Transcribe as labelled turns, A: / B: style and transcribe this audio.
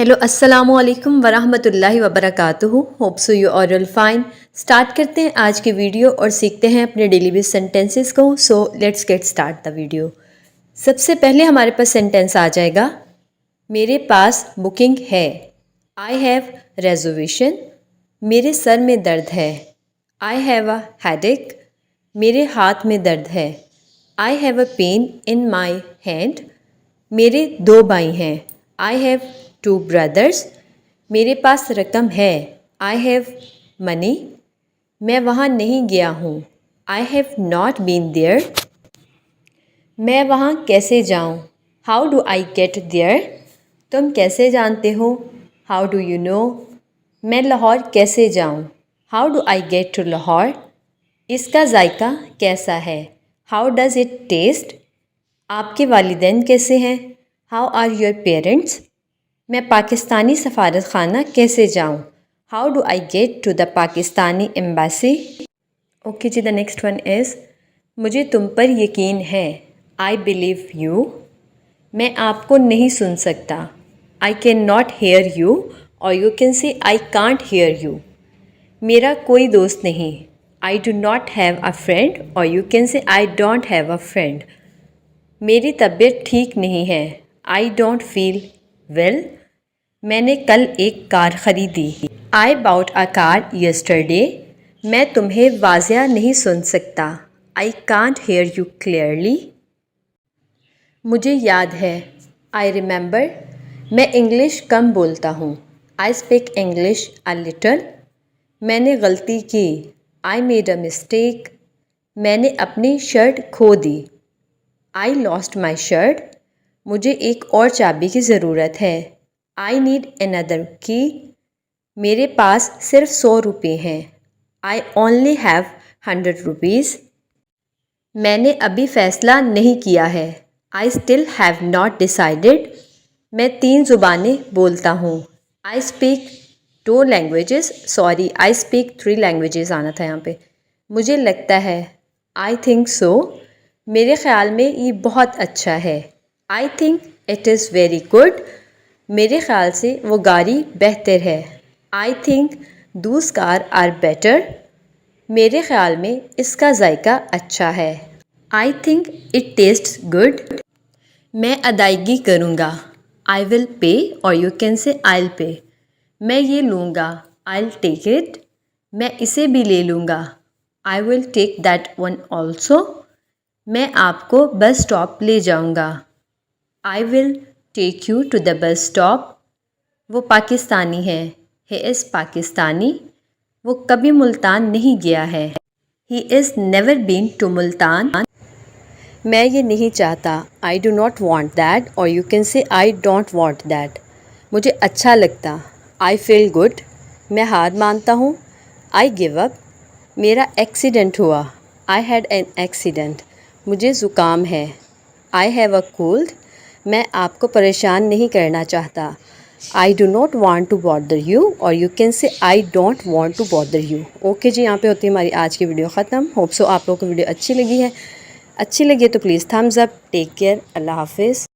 A: Hello अस्सलाम वालेकुम वरहमतुल्लाहि वबरकातुहू। Hope so you are all fine. Start करते हैं आज की वीडियो और सीखते हैं अपने डेली बेस सेंटेंसेस को। So let's get start the video. सबसे पहले हमारे पास सेंटेंस आ जाएगा, मेरे पास बुकिंग है। I have reservation. मेरे सर में दर्द है। I have a headache. मेरे हाथ में दर्द है। I have a pain in my hand. मेरे दो भाई हैं। I have two brothers. मेरे पास रकम है। I have money. मैं वहाँ नहीं गया हूँ। I have not been there. मैं वहाँ कैसे जाऊँ? How do I get there? तुम कैसे जानते हो? How do you no? मैं लाहौर कैसे जाऊँ? How do I get to Lahore? इसका जायका कैसा है? How does it taste? आपके वालिदैन कैसे हैं? How are your parents? मैं पाकिस्तानी सफारत खाना कैसे जाऊँ? How do I get to the Pakistani embassy? Okay जी, द नेक्स्ट वन इज़, मुझे तुम पर यकीन है। I believe you. मैं आपको नहीं सुन सकता। I can not hear you, और you can say I can't hear you. मेरा कोई दोस्त नहीं। I do not have a friend, और you can say I don't have a friend. मेरी तबीयत ठीक नहीं है। I don't feel well. मैंने कल एक कार ख़रीदी। I bought a car yesterday. मैं तुम्हें वाज़िया नहीं सुन सकता। I can't hear you clearly. मुझे याद है। I remember. मैं इंग्लिश कम बोलता हूँ। I speak English a little. मैंने गलती की। I made a mistake. मैंने अपनी शर्ट खो दी। I lost my shirt. मुझे एक और चाबी की ज़रूरत है। आई नीड अनदर की। मेरे पास सिर्फ 100 रुपये हैं। I only have 100 rupees. मैंने अभी फ़ैसला नहीं किया है। I still have not decided. मैं 3 ज़ुबानें बोलता हूँ। I speak 2 languages. Sorry, I speak 3 languages आना था यहाँ पे। मुझे लगता है। I think so. मेरे ख़्याल में ये बहुत अच्छा है। I think it is very good. मेरे ख़्याल से वो गाड़ी बेहतर है। आई थिंक दूस कार आर बेटर। मेरे ख़्याल में इसका जायका अच्छा है। I think it tests good. मैं अदायगी करूँगा। आई विल पे, और you can say I will pay. मैं ये लूँगा। I will take it. मैं इसे भी ले लूँगा। I will take that one also. मैं आपको बस स्टॉप ले जाऊँगा। I will take you to the bus stop. वो पाकिस्तानी है। He is Pakistani. वो कभी मुल्तान नहीं गया है। He is never been to Multan. मैं ये नहीं चाहता। I do not want that, और you can say I don't want that. मुझे अच्छा लगता। I feel good. मैं हार मानता हूँ। I give up. मेरा एक्सीडेंट हुआ। I had an accident. मुझे ज़ुकाम है। I have a cold. मैं आपको परेशान नहीं करना चाहता। I do not want to bother you, और you can say I don't want to bother you. Okay जी, यहाँ पे होती है हमारी आज की वीडियो ख़त्म। होप सो आप लोगों को वीडियो अच्छी लगी है। अच्छी लगी है तो please thumbs up. Take care. Allah हाफिज़।